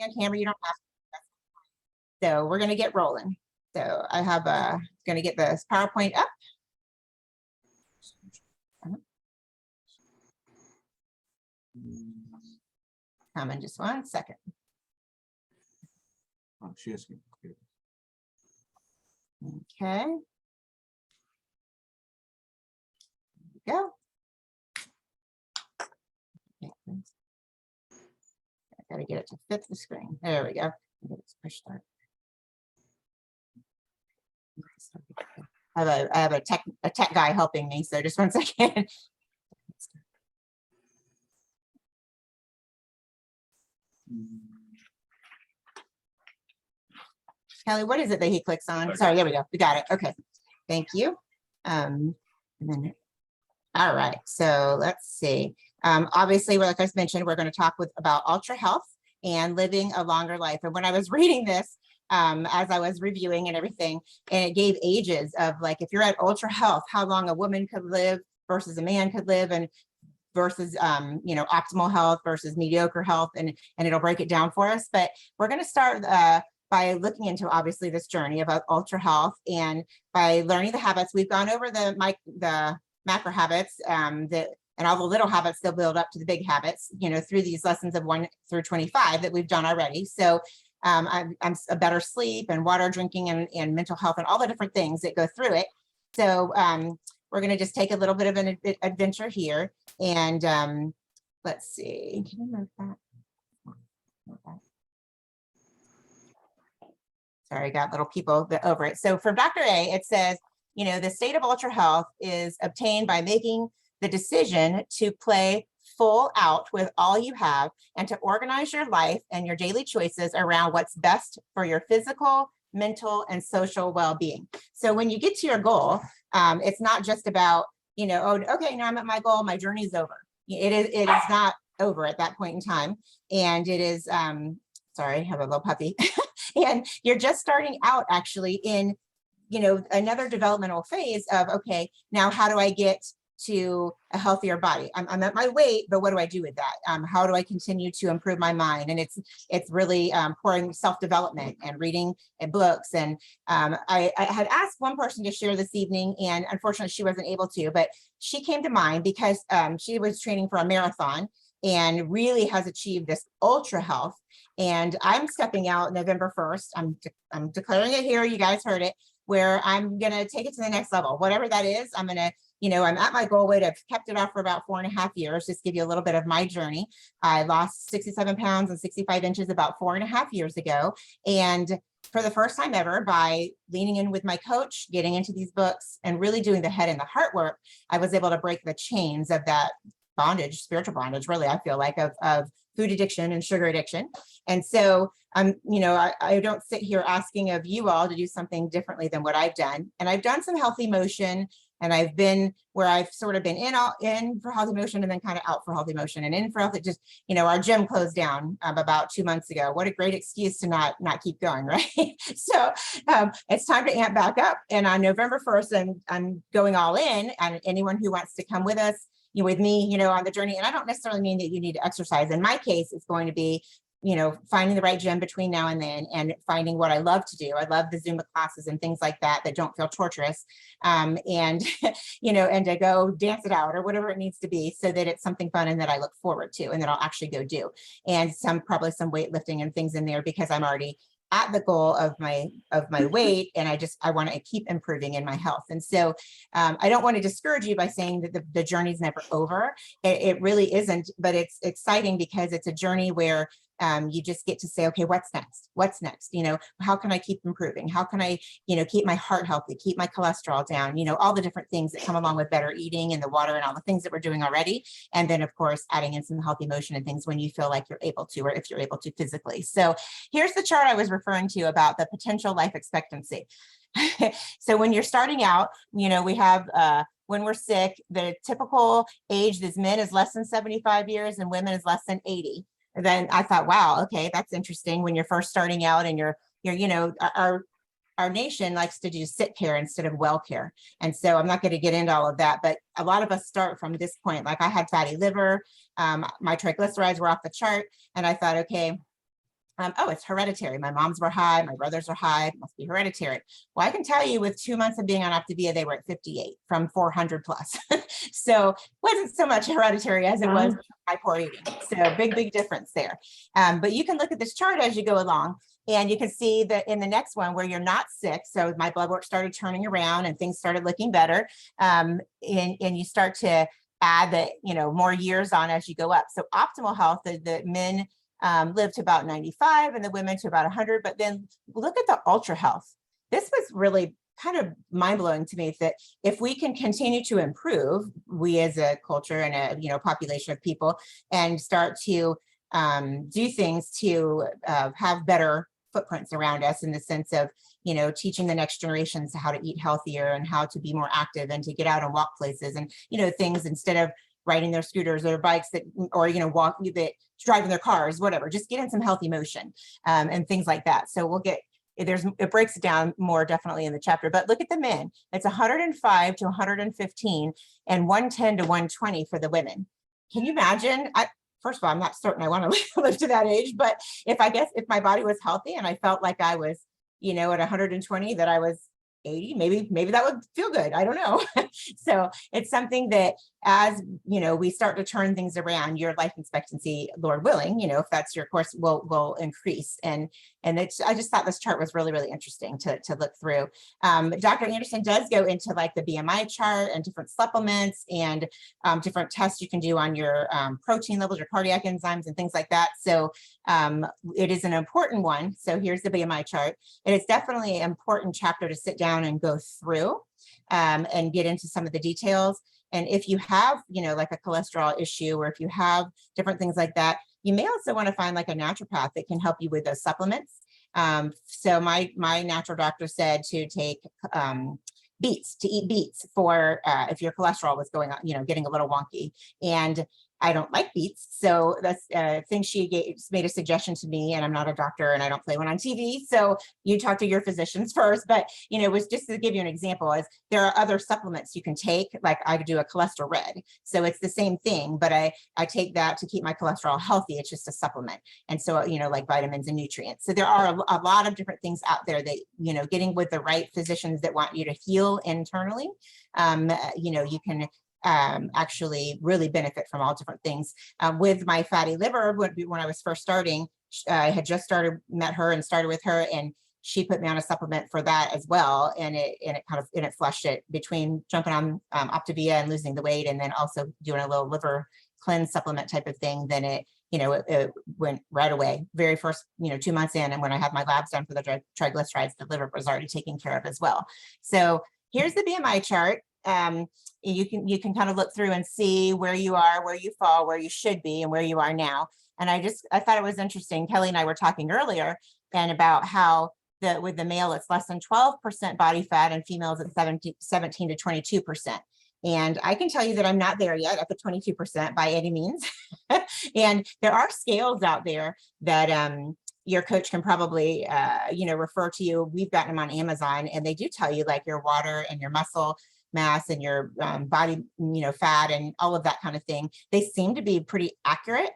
on camera, you don't have to. So we're going to get rolling. So I have going to get this PowerPoint up. Come in just 1 second. Oh, she is. Okay. Go. I gotta get it to fit the screen. There we go. Push start. I have a tech guy helping me, so just 1 second. Kelly, what is it that he clicks on? Okay. Sorry, there we go. We got it. Okay, thank you. And then, all right, so let's see. Obviously, like I mentioned, we're going to talk about UltraHealth and living a longer life. And when I was reading this, as I was reviewing and everything, and it gave ages of like, if you're at UltraHealth, how long a woman could live versus a man could live, and versus you know, optimal health versus mediocre health, and it'll break it down for us. But we're going to start by looking into obviously this journey about UltraHealth, and by learning the habits. We've gone over the macro habits and all the little habits they'll build up to the big habits, you know, through these lessons of 1 through 25 that we've done already. So I'm a better sleep and water drinking and mental health and all the different things that go through it. So we're going to just take a little bit of an adventure here, and let's see. Can you move that? Sorry, I got little people over it. So for Dr. A, it says, you know, the state of UltraHealth is obtained by making the decision to play full out with all you have and to organize your life and your daily choices around what's best for your physical, mental, and social well-being. So when you get to your goal, it's not just about, you know, oh, okay, now I'm at my goal, my journey's over. It is not over at that point in time. And it is, sorry, I have a little puppy. And you're just starting out actually in, you know, another developmental phase of, okay, now how do I get to a healthier body? I'm at my weight, but what do I do with that? How do I continue to improve my mind? And it's really pouring self-development and reading books. And I had asked one person to share this evening, and unfortunately she wasn't able to, but she came to mind because she was training for a marathon and really has achieved this UltraHealth. And I'm stepping out November 1st. I'm declaring it here. You guys heard it, where I'm going to take it to the next level, whatever that is. I'm going to, you know, I'm at my goal weight. I've kept it off for about 4.5 years. Just give you a little bit of my journey. I lost 67 pounds and 65 inches about 4.5 years ago. And for the first time ever, by leaning in with my coach, getting into these books, and really doing the head and the heart work, I was able to break the chains of that bondage, spiritual bondage, really, I feel like, of food addiction and sugar addiction. And so you know, I don't sit here asking of you all to do something differently than what I've done. And I've done some healthy motion, and I've been where I've sort of been in for healthy motion and then kind of out for healthy motion, and in for healthy, just, you know, our gym closed down about 2 months ago. What a great excuse to not keep going, right? So it's time to amp back up. And on November 1st, I'm going all in, and anyone who wants to come with us, you with me, you know, on the journey. And I don't necessarily mean that you need to exercise. In my case, it's going to be, you know, finding the right gym between now and then, and finding what I love to do. I love the Zumba classes and things like that don't feel torturous, and you know, and to go dance it out or whatever it needs to be, so that it's something fun and that I look forward to and that I'll actually go do. And probably some weightlifting and things in there, because I'm already at the goal of my weight, and I want to keep improving in my health. And so I don't want to discourage you by saying that the journey's never over. It really isn't, but it's exciting because it's a journey where you just get to say, okay, what's next? What's next? You know, how can I keep improving? How can I, you know, keep my heart healthy, keep my cholesterol down, you know, all the different things that come along with better eating and the water and all the things that we're doing already. And then of course, adding in some healthy motion and things when you feel like you're able to, or if you're able to physically. So here's the chart I was referring to about the potential life expectancy. So when you're starting out, you know, we have, when we're sick, the typical age as men is less than 75 years and women is less than 80. And then I thought, wow, okay, that's interesting when you're first starting out, and you're, you know, our nation likes to do sick care instead of well care. And so I'm not going to get into all of that, but a lot of us start from this point. Like I had fatty liver, my triglycerides were off the chart, and I thought, okay, Oh, it's hereditary. My moms were high, my brothers are high, it must be hereditary. Well, I can tell you with 2 months of being on Optavia, they were at 58 from 400 plus. So it wasn't so much hereditary as it was high poor eating. So big difference there. But you can look at this chart as you go along, and you can see that in the next one where you're not sick. So my blood work started turning around and things started looking better. And you start to add the, more years on as you go up. So optimal health, the men live to about 95 and the women to about 100. But then look at the ultra health. This was really kind of mind-blowing to me, that if we can continue to improve, we as a culture and a population of people, and start to do things to have better footprints around us, in the sense of teaching the next generations how to eat healthier and how to be more active and to get out and walk places, and things, instead of riding their scooters or bikes or driving their cars, whatever, just get in some healthy motion and things like that. So it breaks it down more definitely in the chapter. But look at the men. It's 105 to 115 and 110 to 120 for the women. Can you imagine? First of all, I'm not certain I want to live to that age, but if my body was healthy and I felt like I was, at 120, that I was 80, maybe that would feel good. I don't know. So it's something that, as we start to turn things around, your life expectancy, Lord willing, if that's your course, will increase. And I just thought this chart was really, really interesting to look through. Dr. Anderson does go into like the BMI chart and different supplements and different tests you can do on your protein levels, your cardiac enzymes and things like that. So it is an important one. So here's the BMI chart. It is definitely an important chapter to sit down and go through and get into some of the details. And if you have, like a cholesterol issue, or if you have different things like that, you may also want to find like a naturopath that can help you with those supplements. So my natural doctor said to take eat beets for if your cholesterol was going on, getting a little wonky. And I don't like beets. So that's a thing she made a suggestion to me, and I'm not a doctor and I don't play one on TV. So you talk to your physicians first, but it was just to give you an example, is there are other supplements you can take. Like I do a cholesterol red. So it's the same thing, but I take that to keep my cholesterol healthy. It's just a supplement. And so, like vitamins and nutrients. So there are a lot of different things out there that, getting with the right physicians that want you to heal internally, you can actually really benefit from all different things. With my fatty liver, when I was first starting, I had just met her and started with her, and she put me on a supplement for that as well. And it flushed it between jumping on Optavia and losing the weight, and then also doing a little liver cleanse supplement type of thing. Then it went right away. Very first, 2 months in, and when I had my labs done for the triglycerides, the liver was already taken care of as well. So here's the BMI chart. You can kind of look through and see where you are, where you fall, where you should be, and where you are now. And I thought it was interesting. Kelly and I were talking earlier, and about how with the male, it's less than 12% body fat, and females at 17 to 22%. And I can tell you that I'm not there yet at the 22% by any means. And there are scales out there that your coach can probably, refer to you. We've gotten them on Amazon, and they do tell you like your water and your muscle mass and your body, fat and all of that kind of thing. They seem to be pretty accurate.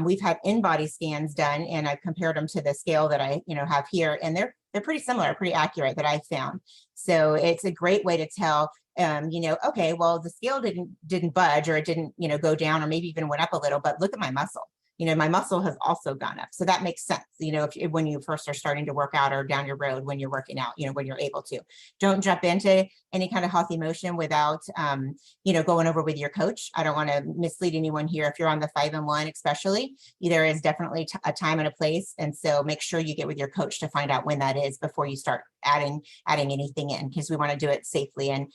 We've had in-body scans done, and I've compared them to the scale that I, have here, and they're pretty similar, pretty accurate that I found. So it's a great way to tell, okay, well, the scale didn't budge, or it didn't, go down, or maybe even went up a little, but look at my muscle. My muscle has also gone up. So that makes sense, when you first are starting to work out, or down your road when you're working out, when you're able to. Don't jump into any kind of healthy motion without, going over with your coach. I don't want to mislead anyone here. If you're on the 5-in-1 especially, there is definitely a time and a place. And so make sure you get with your coach to find out when that is before you start adding anything in, because we want to do it safely. And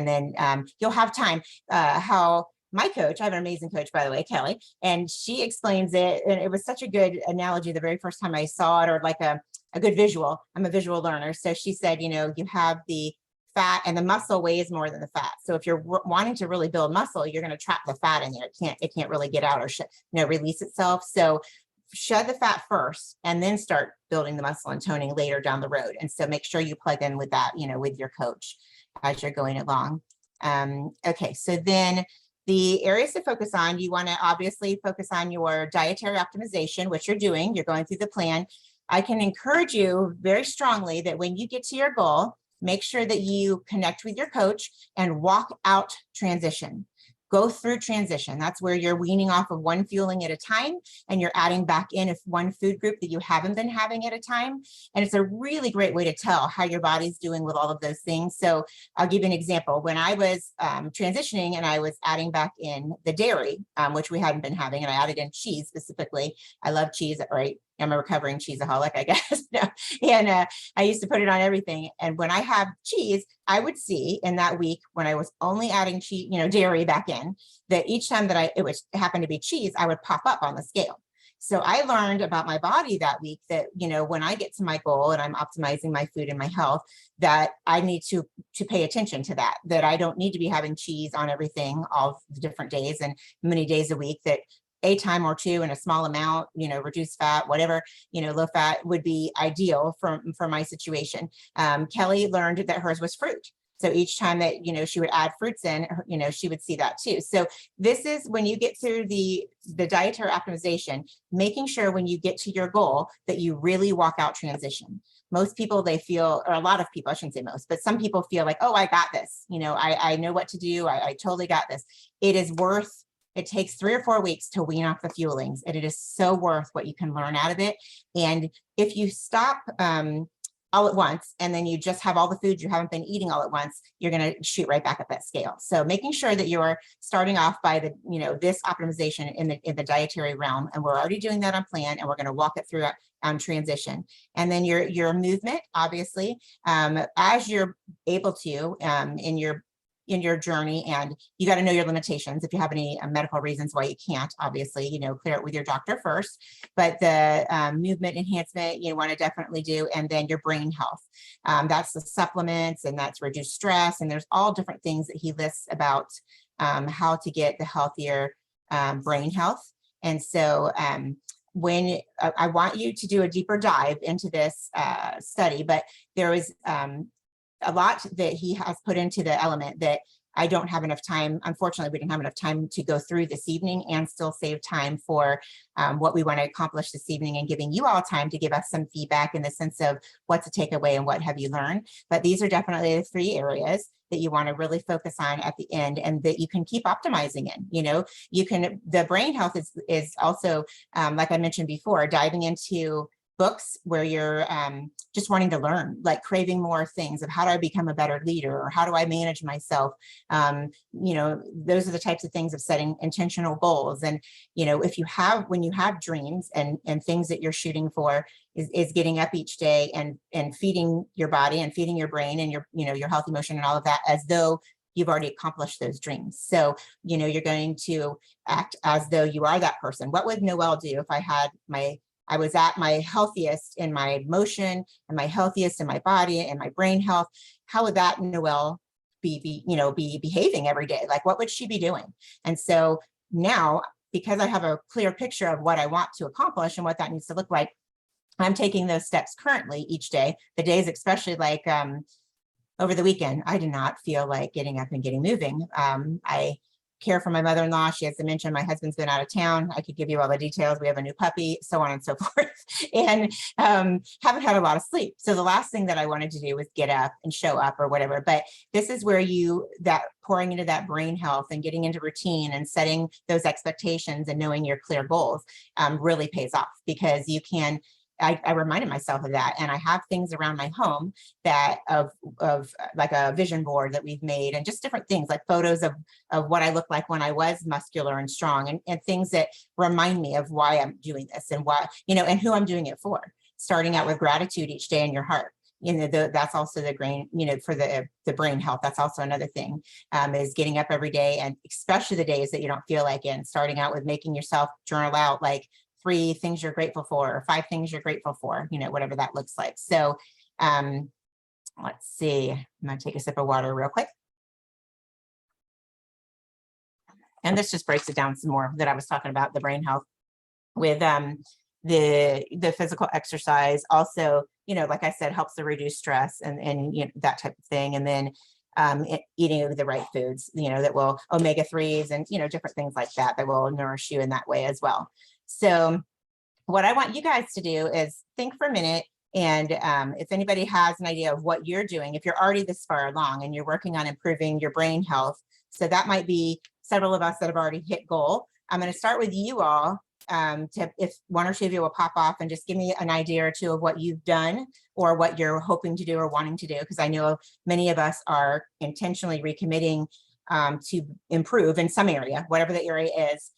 then you'll have time. How my coach, I have an amazing coach, by the way, Kelly, and she explains it. And it was such a good analogy the very first time I saw it, or like a good visual. I'm a visual learner. So she said, you have the fat, and the muscle weighs more than the fat. So if you're wanting to really build muscle, you're going to trap the fat in there. It can't really get out or release itself. So shed the fat first, and then start building the muscle and toning later down the road. And so make sure you plug in with that, with your coach as you're going along. Okay, so then The areas to focus on, you want to obviously focus on your dietary optimization, which you're doing. You're going through the plan. I can encourage you very strongly that when you get to your goal, make sure that you connect with your coach and walk out transition. Go through transition. That's where you're weaning off of one fueling at a time and you're adding back in one food group that you haven't been having at a time. And it's a really great way to tell how your body's doing with all of those things. So I'll give you an example. When I was transitioning and I was adding back in the dairy, which we hadn't been having, and I added in cheese specifically. I love cheese, right? I'm a recovering cheeseaholic, I guess. And I used to put it on everything. And when I have cheese, I would see in that week when I was only adding cheese, dairy back in, that each time that it happened to be cheese, I would pop up on the scale. So I learned about my body that week that, when I get to my goal and I'm optimizing my food and my health, that I need to pay attention to that I don't need to be having cheese on everything all the different days and many days a week, that a time or two in a small amount, reduced fat, whatever, low fat would be ideal for my situation. Kelly learned that hers was fruit. So each time that, she would add fruits in, she would see that too. So this is when you get through the dietary optimization, making sure when you get to your goal that you really walk out transition. Most people, they feel, or a lot of people, I shouldn't say most, but some people feel like, oh, I got this. I know what to do. I totally got this. It takes 3 or 4 weeks to wean off the fuelings, and it is so worth what you can learn out of it. And if you stop all at once, and then you just have all the foods you haven't been eating all at once, you're going to shoot right back at that scale. So making sure that you're starting off by this optimization in the dietary realm, and we're already doing that on plan, and we're going to walk it through transition. And then your movement, obviously, as you're able to in your journey, and you got to know your limitations. If you have any medical reasons why you can't, obviously, clear it with your doctor first. But the movement enhancement you want to definitely do, and then your brain health. That's the supplements, and that's reduced stress, and there's all different things that he lists about how to get the healthier brain health. And so when I want you to do a deeper dive into this study, but there is a lot that he has put into the element that I don't have enough time. Unfortunately, we didn't have enough time to go through this evening and still save time for what we want to accomplish this evening, and giving you all time to give us some feedback in the sense of what's a takeaway and what have you learned. But these are definitely the 3 areas that you want to really focus on at the end, and that you can keep optimizing in. The brain health is also, like I mentioned before, diving into books where you're just wanting to learn, like craving more things of how do I become a better leader, or how do I manage myself. Those are the types of things of setting intentional goals. And, when you have dreams and things that you're shooting for, is getting up each day and feeding your body and feeding your brain and your health, emotion, and all of that as though you've already accomplished those dreams. So, you're going to act as though you are that person. What would Noelle do if I was at my healthiest in my emotion and my healthiest in my body and my brain health? How would that Noelle be behaving every day? Like, what would she be doing? And so now, because I have a clear picture of what I want to accomplish and what that needs to look like, I'm taking those steps currently each day. The days, especially like over the weekend, I did not feel like getting up and getting moving. I care for my mother-in-law. She has dementia. My husband's been out of town. I could give you all the details. We have a new puppy, so on and so forth, and haven't had a lot of sleep. So the last thing that I wanted to do was get up and show up or whatever. But this is where that pouring into that brain health and getting into routine and setting those expectations and knowing your clear goals really pays off, because you can. I reminded myself of that, and I have things around my home that of like a vision board that we've made, and just different things like photos of what I looked like when I was muscular and strong, and things that remind me of why I'm doing this and why, and who I'm doing it for. Starting out with gratitude each day in your heart. That's also the brain, for the brain health. That's also another thing, is getting up every day, and especially the days that you don't feel like it, and starting out with making yourself journal out like 3 things you're grateful for, or 5 things you're grateful for, whatever that looks like. So let's see, I'm going to take a sip of water real quick. And this just breaks it down some more that I was talking about, the brain health with the physical exercise also, like I said, helps to reduce stress and that type of thing. And then eating the right foods, that will omega-3s and, different things like that, that will nourish you in that way as well. So what I want you guys to do is think for a minute. And if anybody has an idea of what you're doing, if you're already this far along and you're working on improving your brain health, so that might be several of us that have already hit goal. I'm going to start with you all. If one or two of you will pop off and just give me an idea or two of what you've done or what you're hoping to do or wanting to do, because I know many of us are intentionally recommitting to improve in some area, whatever the area is,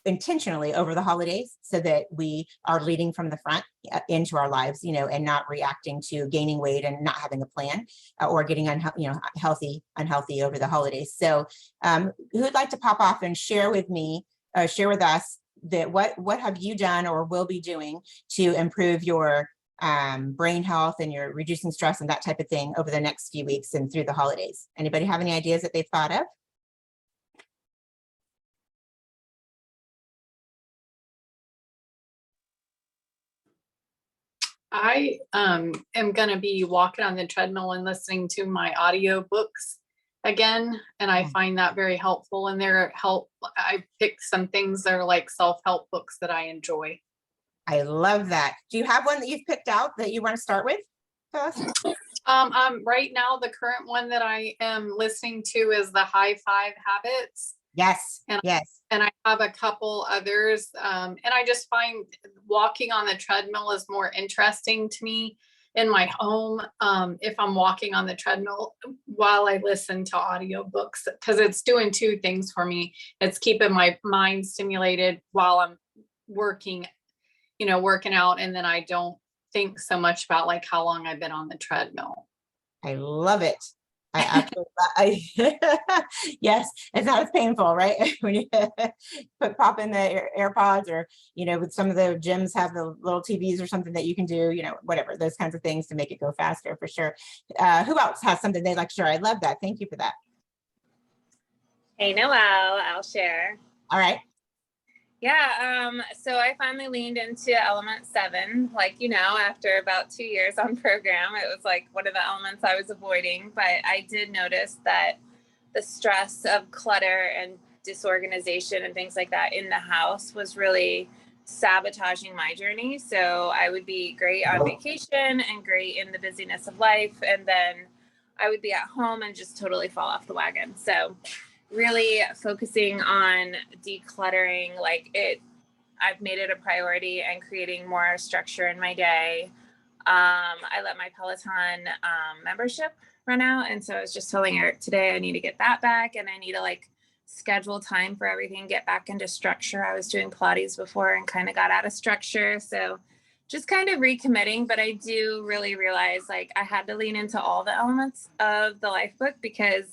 intentionally over the holidays, so that we are leading from the front into our lives, and not reacting to gaining weight and not having a plan, or getting unhealthy over the holidays. So who would like to pop off and share with us that what have you done or will be doing to improve your brain health and your reducing stress and that type of thing over the next few weeks and through the holidays? Anybody have any ideas that they've thought of? I am going to be walking on the treadmill and listening to my audio books again. And I find that very helpful. And I picked some things that are like self-help books that I enjoy. I love that. Do you have one that you've picked out that you want to start with? Right now, the current one that I am listening to is the High Five Habits. Yes. And I have a couple others. And I just find walking on the treadmill is more interesting to me in my home. If I'm walking on the treadmill while I listen to audiobooks, because it's doing two things for me. It's keeping my mind stimulated while I'm working out. And then I don't think so much about like how long I've been on the treadmill. I love it. I yes, it's not as painful, right? When you pop in the AirPods, or with some of the gyms have the little TVs or something that you can do, whatever, those kinds of things to make it go faster, for sure. Who else has something they'd like to share? I love that. Thank you for that. Hey, Noelle, I'll share. All right. Yeah, so I finally leaned into element 7, after about 2 years on program. It was like one of the elements I was avoiding, but I did notice that the stress of clutter and disorganization and things like that in the house was really sabotaging my journey. So I would be great on vacation and great in the busyness of life, and then I would be at home and just totally fall off the wagon. So really focusing on decluttering, I've made it a priority and creating more structure in my day. I let my Peloton membership run out. And so I was just telling Eric today, I need to get that back, and I need to schedule time for everything, get back into structure. I was doing Pilates before and kind of got out of structure. So just kind of recommitting, but I do really realize I had to lean into all the elements of the life book, because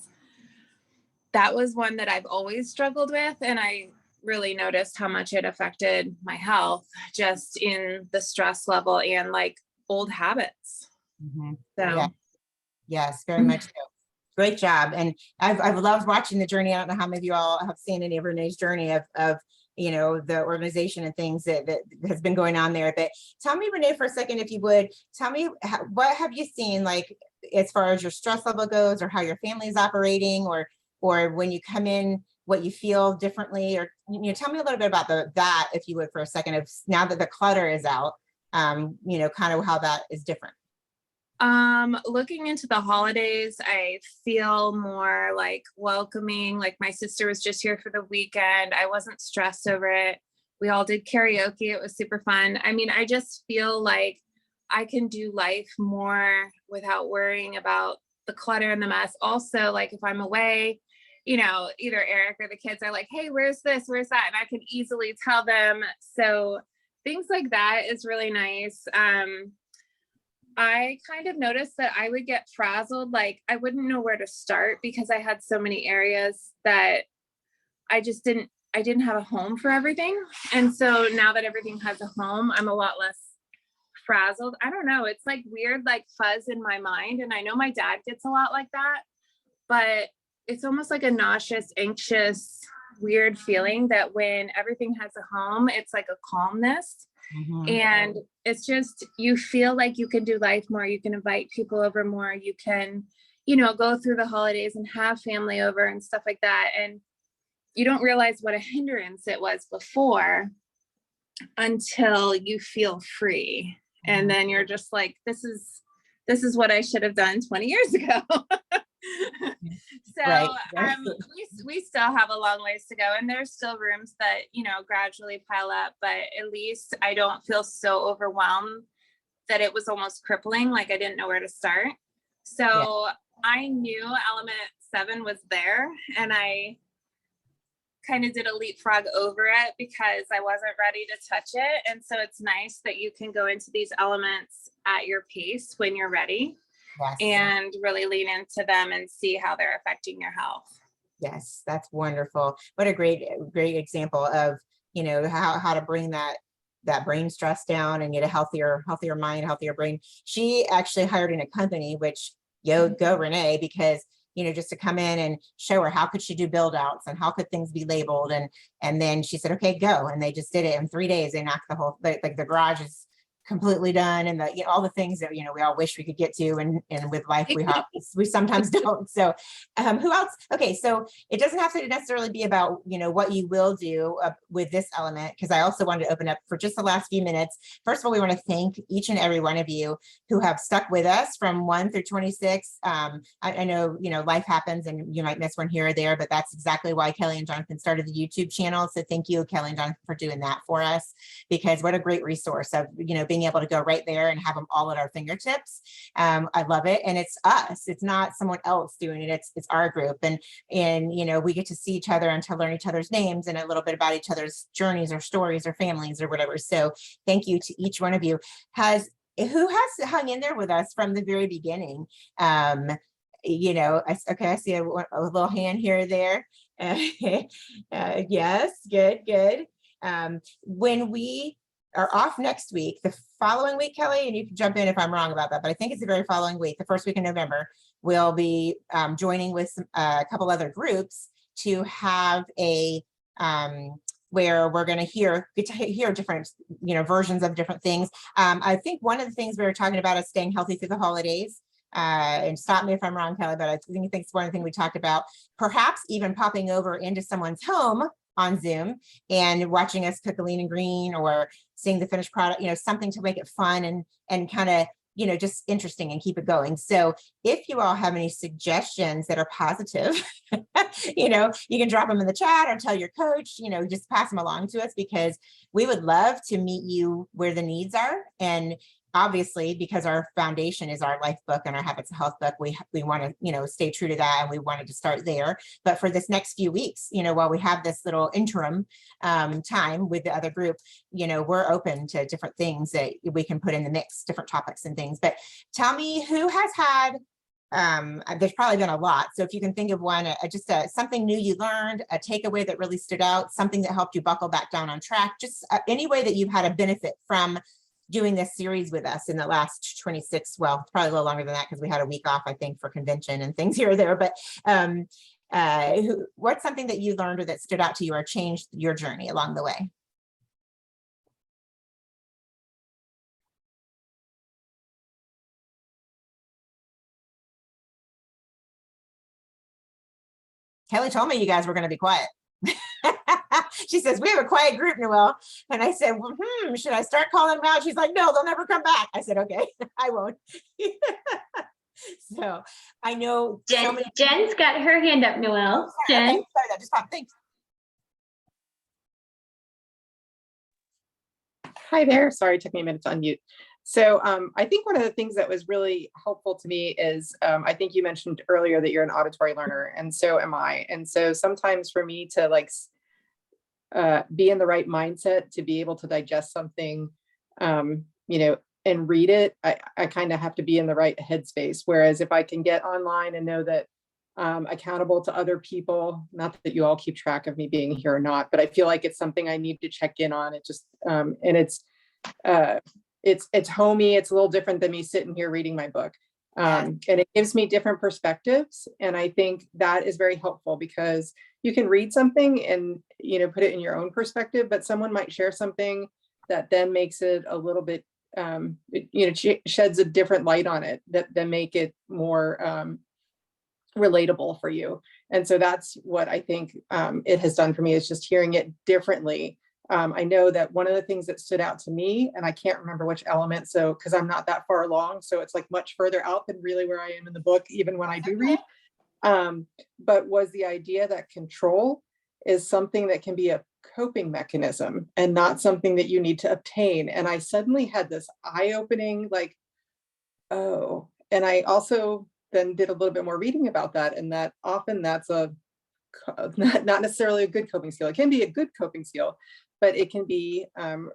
that was one that I've always struggled with. And I really noticed how much it affected my health, just in the stress level and old habits. Mm-hmm. So yeah. Yes, very much so. Great job. And I've loved watching the journey. I don't know how many of you all have seen any of Renee's journey of the organization and things that has been going on there. But tell me, Renee, for a second, if you would, tell me what have you seen, as far as your stress level goes, or how your family is operating, or when you come in, what you feel differently, or tell me a little bit about that, if you would, for a second, of now that the clutter is out, kind of how that is different. Looking into the holidays, I feel more welcoming. My sister was just here for the weekend. I wasn't stressed over it. We all did karaoke. It was super fun. I mean, I just feel like I can do life more without worrying about the clutter and the mess. Also, if I'm away, either Eric or the kids are like, hey, where's this? Where's that? And I can easily tell them. So things like that is really nice. I kind of noticed that I would get frazzled. I wouldn't know where to start, because I had so many areas that I didn't have a home for everything. And so now that everything has a home, I'm a lot less frazzled. I don't know. It's weird, fuzz in my mind. And I know my dad gets a lot like that, but it's almost like a nauseous, anxious, weird feeling that when everything has a home, it's like a calmness. Mm-hmm. And it's just, you feel like you can do life more. You can invite people over more. You can, go through the holidays and have family over and stuff like that. And you don't realize what a hindrance it was before until you feel free. And then you're just like, this is what I should have done 20 years ago. So Right. we still have a long ways to go, and there's still rooms that, gradually pile up, but at least I don't feel so overwhelmed that it was almost crippling. Like I didn't know where to start. So I knew element 7 was there, and I kind of did a leapfrog over it because I wasn't ready to touch it. And so it's nice that you can go into these elements at your pace when you're ready. Yes. And really lean into them and see how they're affecting your health. Yes, that's wonderful. What a great example of, how to bring that brain stress down and get a healthier mind, healthier brain. She actually hired in a company, which go Renee, because just to come in and show her how could she do build outs and how could things be labeled, and then she said, okay, go, and they just did it in 3 days. They knocked the whole, like the garage is completely done, and all the things that we all wish we could get to, and with life we sometimes don't. So who else? Okay, so it doesn't have to necessarily be about what you will do with this element, because I also wanted to open up for just the last few minutes. First of all, we want to thank each and every one of you who have stuck with us from 1 through 26. I know life happens and you might miss one here or there, but that's exactly why Kelly and Jonathan started the YouTube channel. So thank you, Kelly and Jonathan, for doing that for us, because what a great resource of being able to go right there and have them all at our fingertips. I love it. And it's us, it's not someone else doing it. It's our group. And we get to see each other and to learn each other's names and a little bit about each other's journeys or stories or families or whatever. So thank you to each one of you. Who has hung in there with us from the very beginning? I see a little hand here or there. Yes, good. When we are off next week, the following week, Kelly, and you can jump in if I'm wrong about that, but I think it's the very following week, the first week in November, we'll be joining with a couple other groups to have a where we're going to get to hear different versions of different things. I think one of the things we were talking about is staying healthy through the holidays. And stop me if I'm wrong, Kelly, but I think it's one of the things we talked about, perhaps even popping over into someone's home on Zoom and watching us cook a lean and green, or seeing the finished product, something to make it fun and kind of, just interesting and keep it going. So if you all have any suggestions that are positive, you can drop them in the chat or tell your coach, just pass them along to us, because we would love to meet you where the needs are. And obviously, because our foundation is our life book and our habits of health book, we want to stay true to that, and we wanted to start there. But for this next few weeks, while we have this little interim time with the other group, we're open to different things that we can put in the mix, different topics and things. But tell me, who has had there's probably been a lot, so if you can think of one, something new you learned, a takeaway that really stood out, something that helped you buckle back down on track, just any way that you've had a benefit from doing this series with us in the last 26, well, probably a little longer than that, because we had a week off, I think, for convention and things here or there. But what's something that you learned or that stood out to you or changed your journey along the way? Kelly told me you guys were going to be quiet. She says, we have a quiet group, Noelle. And I said, well, should I start calling them out? She's like, no, they'll never come back. I said, okay, I won't. So I know Jen's got her hand up, Noelle. Oh, sorry. Jen. Okay, sorry, that just popped. Thanks. Hi there. Sorry, it took me a minute to unmute. So I think one of the things that was really helpful to me is, I think you mentioned earlier that you're an auditory learner, and so am I. And so sometimes for me to be in the right mindset to be able to digest something, and read it, I kind of have to be in the right headspace. Whereas if I can get online and know that I'm accountable to other people, not that you all keep track of me being here or not, but I feel like it's something I need to check in on. It just, and it's homey. It's a little different than me sitting here reading my book. And it gives me different perspectives. And I think that is very helpful, because you can read something and, put it in your own perspective, but someone might share something that then makes it a little bit, sheds a different light on it that make it more relatable for you. And so that's what I think it has done for me, is just hearing it differently. I know that one of the things that stood out to me, and I can't remember which element, so because I'm not that far along, so it's like much further out than really where I am in the book, even when I do read, but was the idea that control is something that can be a coping mechanism and not something that you need to obtain. And I suddenly had this eye-opening, like, oh, and I also then did a little bit more reading about that, and that often that's not necessarily a good coping skill. It can be a good coping skill, but it can be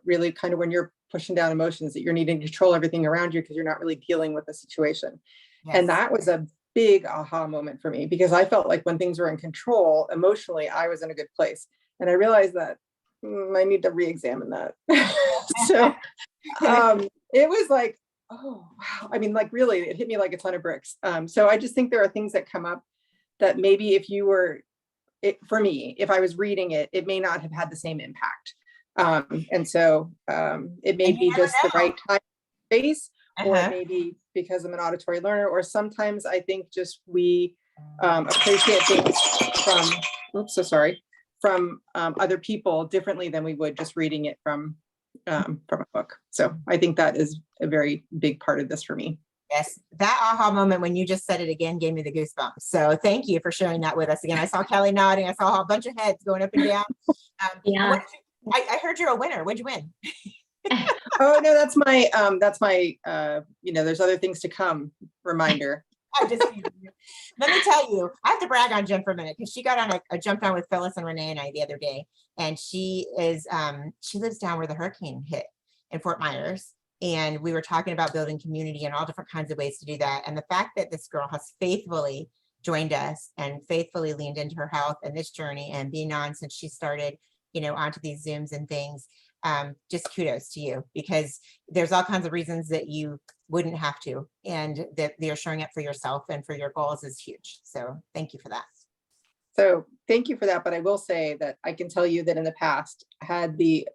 really kind of when you're pushing down emotions, that you're needing to control everything around you because you're not really dealing with the situation. Yes. And that was a big aha moment for me, because I felt like when things were in control emotionally, I was in a good place. And I realized that I need to re-examine that. So it was like, oh, wow. I mean, like really, it hit me like a ton of bricks. So I just think there are things that come up that maybe if you were, for me, if I was reading it, it may not have had the same impact. And so it may be just the right time, space, or it may be because I'm an auditory learner, or sometimes I think just we appreciate things from other people differently than we would just reading it from a book. So I think that is a very big part of this for me. Yes, that aha moment when you just said it again gave me the goosebumps. So thank you for sharing that with us again. I saw Kelly nodding. I saw a bunch of heads going up and down. Yeah. I heard you're a winner. What'd you win? Oh no, that's my there's other things to come reminder. Let me tell you, I have to brag on Jen for a minute, because she got on a jumped on with Phyllis and Renee and I the other day, and she lives down where the hurricane hit in Fort Myers, and we were talking about building community and all different kinds of ways to do that. And the fact that this girl has faithfully joined us and faithfully leaned into her health and this journey and being on since she started, onto these Zooms and things, just kudos to you, because there's all kinds of reasons that you wouldn't have to, and that you're showing up for yourself and for your goals is huge. So thank you for that. So thank you for that. But I will say that I can tell you that in the past, I had the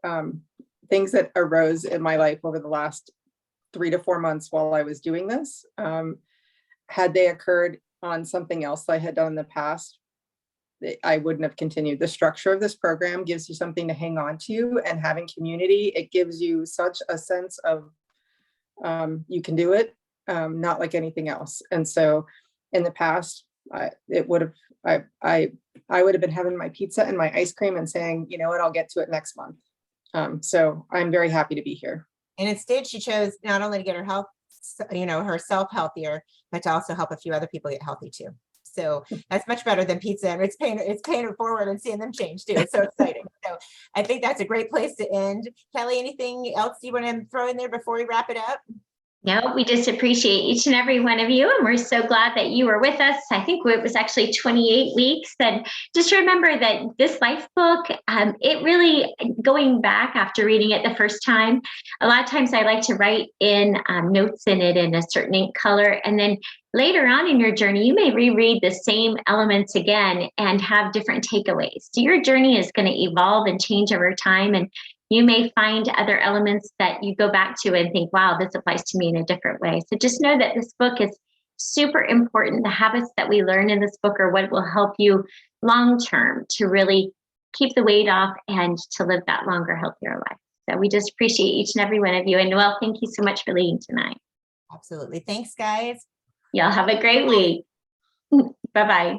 things that arose in my life over the last 3 to 4 months while I was doing this, had they occurred on something else I had done in the past, I wouldn't have continued. The structure of this program gives you something to hang on to, and having community, it gives you such a sense of you can do it, not like anything else. And so in the past, I would have been having my pizza and my ice cream and saying, you know what, I'll get to it next month. So I'm very happy to be here. And instead, she chose not only to get her health, herself healthier, but to also help a few other people get healthy too. So that's much better than pizza, and it's paying it forward and seeing them change too. It's so exciting. So I think that's a great place to end. Kelly, anything else you want to throw in there before we wrap it up? No, we just appreciate each and every one of you. And we're so glad that you were with us. I think it was actually 28 weeks. And just remember that this life book, it really, going back after reading it the first time, a lot of times I like to write in notes in it in a certain ink color. And then later on in your journey, you may reread the same elements again and have different takeaways. So your journey is going to evolve and change over time. And you may find other elements that you go back to and think, wow, this applies to me in a different way. So just know that this book is super important. The habits that we learn in this book are what will help you long-term to really keep the weight off and to live that longer, healthier life. So we just appreciate each and every one of you. And Noelle, thank you so much for leading tonight. Absolutely. Thanks, guys. Y'all have a great week. Bye-bye.